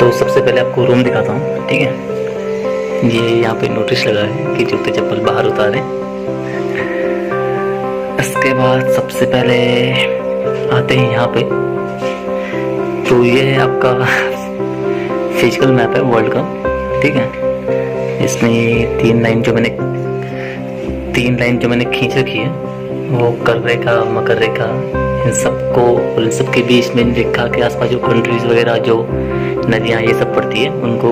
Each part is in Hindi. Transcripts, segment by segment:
तो सबसे पहले आपको रूम दिखाता हूँ, ठीक है। ये यहाँ पे नोटिस लगा है कि जूते चप्पल बाहर उतारें। इसके बाद सबसे पहले आते हैं यहाँ पे, तो ये है आपका फिजिकल मैप है वर्ल्ड का, ठीक है। इसमें तीन लाइन जो मैंने खींच रखी है, वो कर रेखा, मकर रेखा, इन सबको और इन सबके बीच में रेखा के आसपास जो कंट्रीज वगैरह, जो नदियाँ ये सब पड़ती है, उनको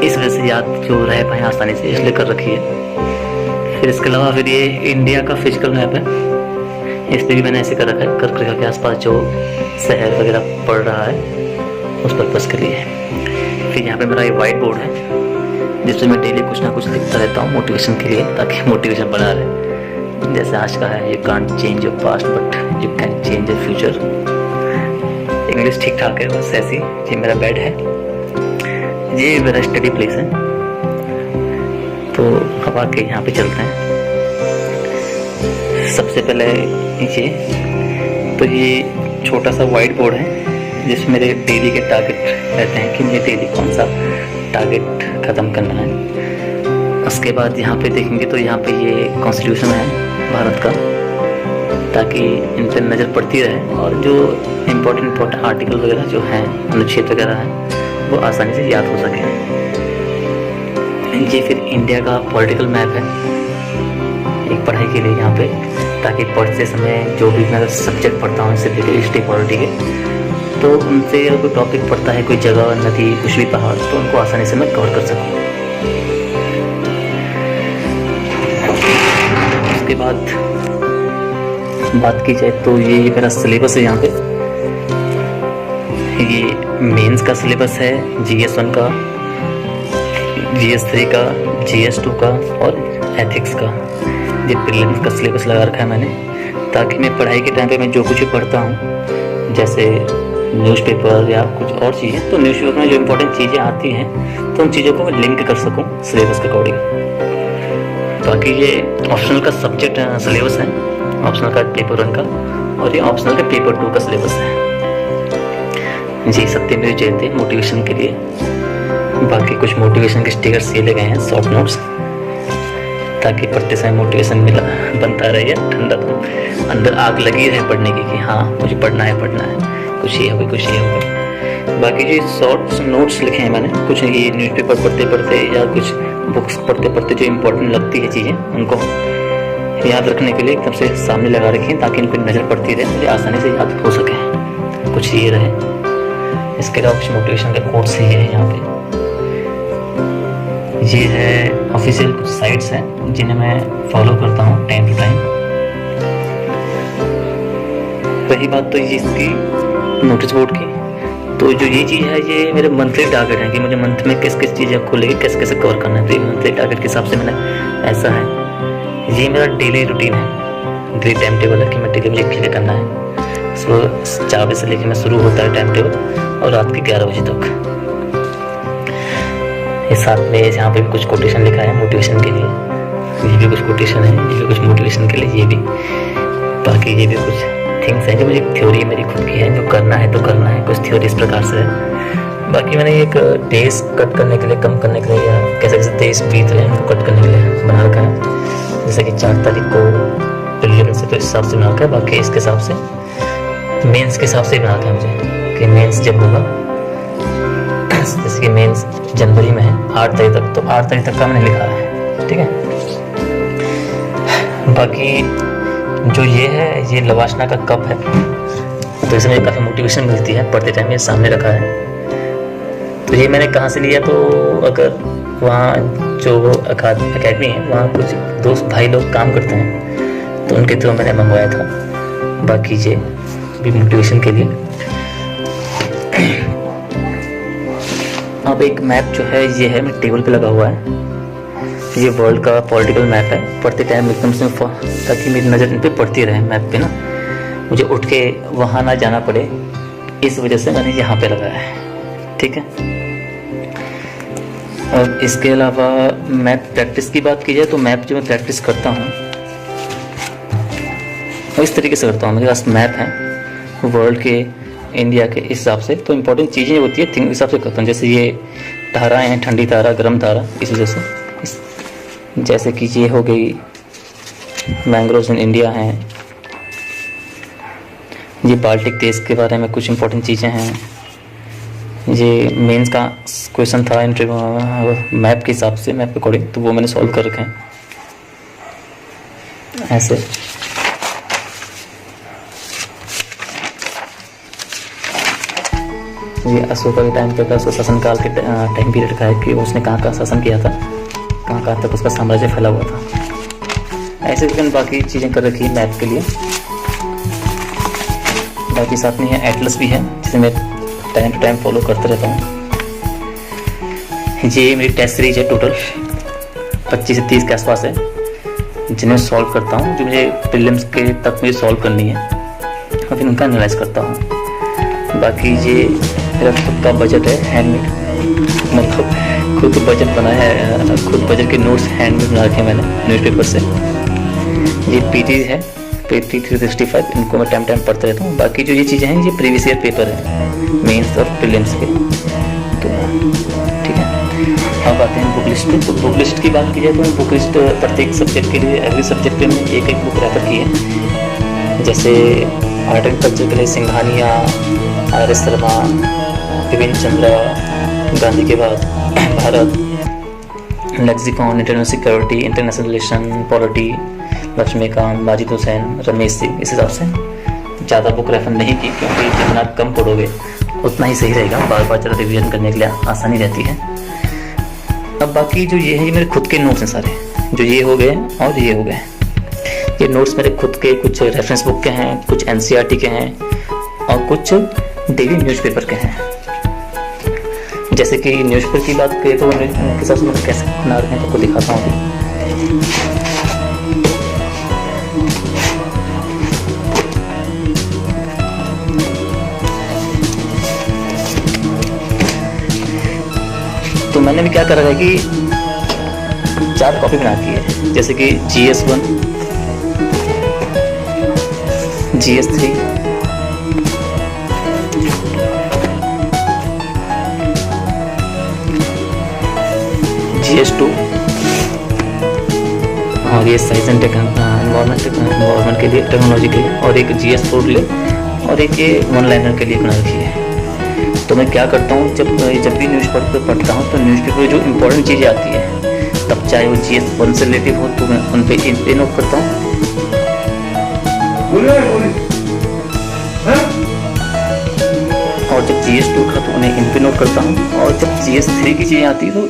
इस वजह से याद जो रह पाए आसानी से, इसलिए कर रखी है। फिर इसके अलावा फिर ये इंडिया का फिजिकल मैप है, इस पर भी मैंने ऐसे कर रखा है, कर्क रेखा के आसपास जो शहर वगैरह पड़ रहा है उस पर्पज़ के लिए। फिर यहाँ पे मेरा ये वाइट बोर्ड है, जिसमें मैं डेली कुछ ना कुछ लिखता रहता हूँ मोटिवेशन के लिए, ताकि मोटिवेशन बना रहे। जैसे आज का है, you can't change your past but you can change your future. English ठीक ठाक है, बस ऐसी। ये मेरा बेड है, ये मेरा स्टडी प्लेस है। तो अब आके यहाँ पे चलते हैं। सबसे पहले ये छोटा सा वाइट बोर्ड है, जिसमें मेरे डेली के टारगेट रहते हैं कि मुझे डेली कौन सा टारगेट ख़त्म करना है। उसके बाद यहाँ पे देखेंगे तो यहाँ पे ये कॉन्स्टिट्यूशन है भारत का, ताकि इन पर नज़र पड़ती रहे और जो इम्पोर्टेंट आर्टिकल वगैरह जो हैं, अनुच्छेद वगैरह हैं, वो आसानी से याद हो सके। ये फिर इंडिया का पॉलिटिकल मैप है, एक पढ़ाई के लिए यहाँ पे, ताकि पढ़ते समय जो भी मैं सब्जेक्ट पढ़ता हूँ, इससे रिलेटेड हिस्ट्री पॉलिटी के, तो उनसे अगर कोई टॉपिक पढ़ता है, कोई जगह, नदी, कुछ भी पहाड़, तो उनको आसानी से मैं कवर कर सकूँ। उसके बाद बात की जाए तो ये मेरा सिलेबस है यहाँ पे। ये मेंस का सिलेबस है, GS1 का, GS3 का, GS2 का और एथिक्स का। ये प्रीलिम्स का सिलेबस लगा रखा है मैंने, ताकि मैं पढ़ाई के टाइम पे मैं जो कुछ भी पढ़ता हूँ, जैसे न्यूज़पेपर या कुछ और चीज़ें, तो न्यूज़पेपर में जो इम्पोर्टेंट चीज़ें आती हैं, तो उन चीज़ों को मैं लिंक कर सकूँ सिलेबस के अकॉर्डिंग। बाकी ये ऑप्शनल का सब्जेक्ट सिलेबस है, ऑप्शनल का पेपर 1 का, और ये ऑप्शनल का पेपर 2 का सिलेबस है। जी सत्यमेव जयते मोटिवेशन के लिए। बाकी कुछ मोटिवेशन के स्टिकर्स ये लगे हैं, शॉर्ट नोट्स, ताकि पढ़ते समय मोटिवेशन बनता रहे, या ठंडा तो अंदर आग लगी रहे पढ़ने की कि हाँ मुझे पढ़ना है, कुछ ये हो गई, कुछ ये हो गई। बाकी जो शॉर्ट नोट्स लिखे हैं मैंने, कुछ ये न्यूज़पेपर पढ़ते पढ़ते या कुछ बुक्स पढ़ते पढ़ते जो इम्पोर्टेंट लगती है चीज़ें, उनको याद रखने के लिए एकदम से सामने लगा रखी हैं, ताकि इन पर नज़र पड़ती रहे, मुझे आसानी से याद हो सके। कुछ ये रहे। इसके अलावा कुछ मोटिवेशन के कोट्स ही है यहाँ पे। ये है ऑफिशियल कुछ साइट्स हैं जिन्हें मैं फॉलो करता हूँ टाइम टू टाइम। रही बात तो ये इसकी नोटिस बोर्ड की, तो जो ये चीज़ है, ये मेरे मंथली टारगेट है कि मुझे मंथ में किस किस चीज़ें को लेकर कैसे कैसे कवर करना है। तो ये मंथली टारगेट के हिसाब से मैंने ऐसा है। ये मेरा डेली रूटीन है, डेली टाइम टेबल है कि मैं डेली मुझे क्या करना है। सुबह 4 बजे से लेकर मैं शुरू होता है टाइम टेबल, और रात के 11 बजे तक। इस साथ में यहाँ पे भी कुछ कोटेशन लिखा है मोटिवेशन के लिए, ये भी कुछ कोटेशन है, ये भी कुछ मोटिवेशन के लिए, ये भी। बाकी ये भी कुछ थिंग्स हैं जो मुझे थ्योरी मेरी खुद की है, जो करना है तो करना है, कुछ थ्योरी इस प्रकार से है। बाकी मैंने एक डेज कट करने के लिए, कम करने के लिए, या कैसे कैसे डेज बीत रहे हैं उनको कट करने के लिए बना रखा है। जैसे कि 4 तारीख को प्रीलिम्स से, तो इस हिसाब से बना रखा है। बाकी इसके हिसाब से मेंस के हिसाब से बना रखा है मुझे, कि मेंस जब होगा, जैसे कि मेंस जनवरी में है 8 तारीख तक, तो 8 तारीख तक का मैंने लिखा है, ठीक है। बाकी जो ये है, ये लवाशना का कप है, तो इसमें काफ़ी मोटिवेशन मिलती है पढ़ते टाइम। ये सामने रखा है, तो ये मैंने कहाँ से लिया, तो अगर वहाँ जो अकेडमी है, वहाँ कुछ दोस्त भाई लोग काम करते हैं, तो उनके थ्रू मैंने मंगवाया था। बाकी ये भी मोटिवेशन के लिए। अब एक मैप जो है, ये है मेरे टेबल पे लगा हुआ है, ये वर्ल्ड का पॉलिटिकल मैप है। पढ़ते टाइम एकदम से, ताकि मेरी नज़र इन पे पड़ती रहे मैप पे ना, मुझे उठ के वहाँ ना जाना पड़े, इस वजह से मैंने यहाँ पे लगाया है, ठीक है। और इसके अलावा मैप प्रैक्टिस की बात की जाए, तो मैप जो मैं प्रैक्टिस करता हूँ वो इस तरीके से करता हूँ। मेरे पास मैप है वर्ल्ड के इंडिया के हिसाब से, तो इम्पोर्टेंट चीज़ें होती है थिंग हिसाब से करता हूँ। जैसे ये धाराएँ हैं, ठंडी धारा, गर्म धारा, इस वजह से जैसे कि ये हो गई मैंग्रोव्स इन इंडिया हैं, ये बाल्टिक देश के बारे में कुछ इम्पोर्टेंट चीज़ें हैं। ये मेंस का क्वेश्चन था इंटरव्यू मैप के हिसाब से, मैप के अकॉर्डिंग, तो वो मैंने सॉल्व कर रखे हैं ऐसे। ये अशोका के टाइम पे का शासनकाल के टाइम पीरियड का है कि उसने कहाँ शासन किया था, कहाँ तक उसका साम्राज्य फैला हुआ था। ऐसे भी बाकी चीज़ें कर रखी है मैप के लिए। बाकी साथ में है एटलस भी है, जिसे मैं टाइम टू टाइम फॉलो करते रहता हूँ। ये मेरी टेस्ट सीरीज है, टोटल 25 से 30 के आसपास है, जिन्हें सॉल्व करता हूँ, जो मुझे प्रीलिम्स के तक मुझे सॉल्व करनी है और फिर उनका एनालाइज करता हूँ। बाकी ये मेरा खुद का बजट है, हैंडमेड, मतलब खुद बजट बना है, खुद बजट के नोट्स हैंडमेड बना रखे हैं मैंने न्यूज़पेपर से। ये पीटी है, PT 365, इनको मैं टाइम पढ़ते रहता हूँ। बाकी जो ये चीज़ें हैं, ये प्रीवियस ईयर पेपर है मेंस और प्रीलिम्स के, तो ठीक है। अब आते हैं बुक लिस्ट पे। तो बुक लिस्ट की बात की जाए तो बुक लिस्ट प्रत्येक सब्जेक्ट के लिए, एवरी सब्जेक्ट पे मैंने एक बुक रेफर की है। जैसे आर्ट एंड कल्चर के लिए सिंघानिया, RS शर्मा, बिपिन चंद्र, गांधी के बाद Bharat, Lexicon, international security, international relation, polity, Laxmikanth, Majid Hussain, Ramesh Singh. इस हिसाब से ज़्यादा बुक रेफर नहीं की, क्योंकि जितना कम पढ़ोगे उतना ही सही रहेगा, बार बार ज़रा रिवीजन करने के लिए आसानी रहती है। अब बाकी जो ये है, ये मेरे खुद के नोट्स हैं सारे, जो ये हो गए और ये हो गए। ये नोट्स मेरे खुद के, कुछ रेफरेंस बुक के हैं, कुछ NCERT के हैं और कुछ डेली न्यूज़पेपर के हैं। जैसे कि न्यूज़पेपर की बात करें तो उनके हिसाब से मैंने कैसे बना रखे हैं, आपको दिखाता हूँ अभी। तो मैंने भी क्या कर रखा है कि 4 कॉपी बना दी है, जैसे कि GS1, GS3, GS2 और ये साइंस एंड एनवायरनमेंट के लिए, टेक्नोलॉजी के लिए, और एक GS4 के लिए, और एक ये वन लाइनर के लिए बना रखी है। तो मैं क्या करता हूँ, जब भी न्यूज़पेपर पढ़ता हूँ तो न्यूज़पेपर जो इम्पोर्टेंट चीज़ें आती है, तब चाहे वो GS1 से रिलेटिव हो तो मैं उन पे इन नोट करता हूँ, और जब GS2 का तो उन्हें इन पे नोट करता हूँ, और जब GS3 की चीज़ें आती है तो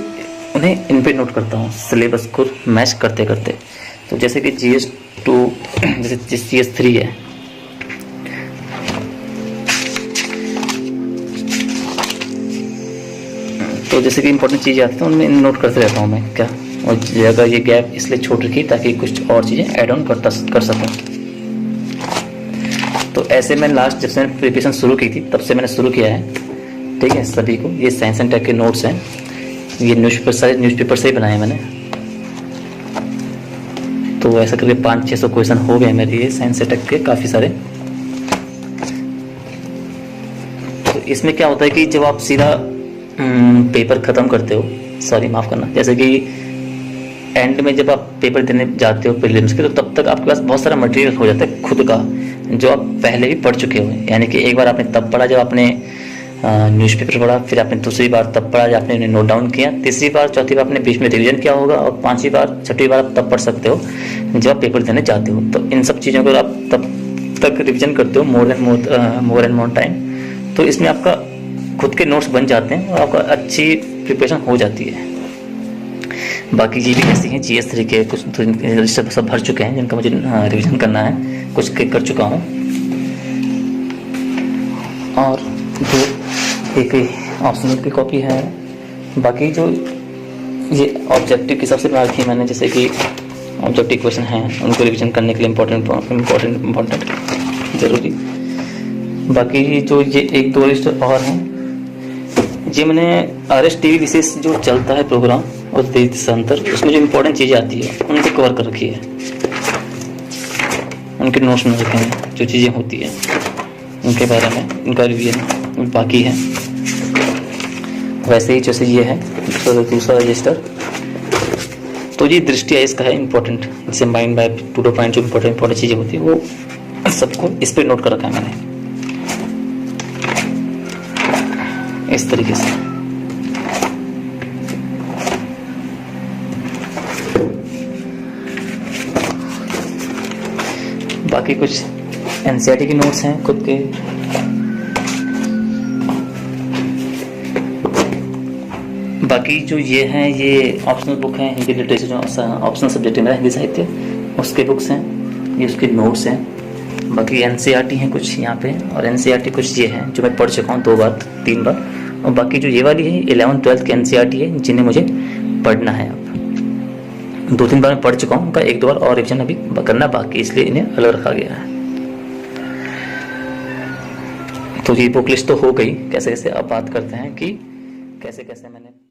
उन्हें इन पे नोट करता हूँ, सिलेबस को मैच करते करते। तो जैसे कि GS2, जैसे GS3 है, तो जैसे कि इंपॉर्टेंट चीज़ें आती हैं उनमें नोट करते रहता हूँ मैं क्या, और जगह ये गैप इसलिए छोड़ रखी ताकि कुछ और चीज़ें ऐड ऑन कर सकूँ। तो ऐसे मैं लास्ट जब से मैंने प्रिपरेशन शुरू की थी तब से मैंने शुरू किया है, ठीक है। सभी को ये साइंस एंड टेक के नोट्स हैं, ये सारे न्यूज़पेपर से ही बनाए मैंने। तो ऐसा करके 500-600 क्वेश्चन हो गए मेरे ये साइंस एंड टेक के, काफ़ी सारे। तो इसमें क्या होता है कि जब आप सीधा पेपर ख़त्म करते हो, सॉरी माफ़ करना, जैसे कि एंड में जब आप पेपर देने जाते हो प्रीलिम्स के, तो तब तक आपके पास बहुत सारा मटेरियल हो जाता है खुद का, जो आप पहले भी पढ़ चुके हो। यानी कि एक बार आपने तब पढ़ा जब आपने न्यूज़पेपर पढ़ा, फिर आपने दूसरी बार तब पढ़ा जब आपने नोट डाउन किया, तीसरी बार चौथी बार आपने बीच में रिवीजन किया होगा, और 5वीं बार 6वीं बार आप तब पढ़ सकते हो जब आप पेपर देने जाते हो। तो इन सब चीज़ों को आप तब तक रिवीजन करते हो मोर एंड मोर टाइम, तो इसमें आपका खुद के नोट्स बन जाते हैं और आपका अच्छी प्रिपरेशन हो जाती है। बाकी ये भी ऐसे हैं GS3 के कुछ सब भर चुके हैं जिनका मुझे रिवीजन करना है, कुछ कर चुका हूँ, और जो एक ऑप्शनल की कॉपी है। बाकी जो ये ऑब्जेक्टिव के हिसाब से बना रखी है मैंने, जैसे कि ऑब्जेक्टिव क्वेश्चन हैं उनको रिवीजन करने के लिए इम्पोर्टेंट जरूरी। बाकी जो ये 1-2 लिस्ट और हैं, ये मैंने RS TV विशेष जो चलता है प्रोग्राम और देशांतर, उसमें जो इम्पोर्टेंट चीज़ें आती है उनको कवर कर रखी है, उनके नोट्स में रखे हैं जो चीज़ें होती है। उनके बारे में इनका रिवीजन बाकी है। वैसे ही जैसे ये है दूसरा रजिस्टर, तो ये दृष्टि इसका है इम्पोर्टेंट, जैसे माइंड मैप, 2 पॉइंट जो इम्पोर्टेंट चीज़ें होती है वो सबको इस पर नोट कर रखा है मैंने इस तरीके से। बाकी कुछ एनसीईआरटी के नोट्स हैं खुद के। बाकी जो ये हैं ये ऑप्शनल बुक हैं, हिंदी लिटरेचर जो ऑप्शनल सब्जेक्ट है मेरा हिंदी साहित्य, उसके बुक्स हैं, ये उसके नोट्स हैं। बाकी एनसीईआरटी हैं कुछ यहाँ पे, और एनसीईआरटी कुछ ये हैं जो मैं पढ़ चुका हूँ 2 बार 3 बार। और बाकी जो ये वाली है 11th 12th की एनसीईआरटी है जिन्हें मुझे पढ़ना है। अब 2-3 बार मैं पढ़ चुका हूँ, उनका 1-2 बार और रिविजन अभी करना बाकी, इसलिए इन्हें अलग रखा गया है। तो ये बुक लिस्ट तो हो गई। कैसे कैसे अब बात करते हैं कि कैसे कैसे मैंने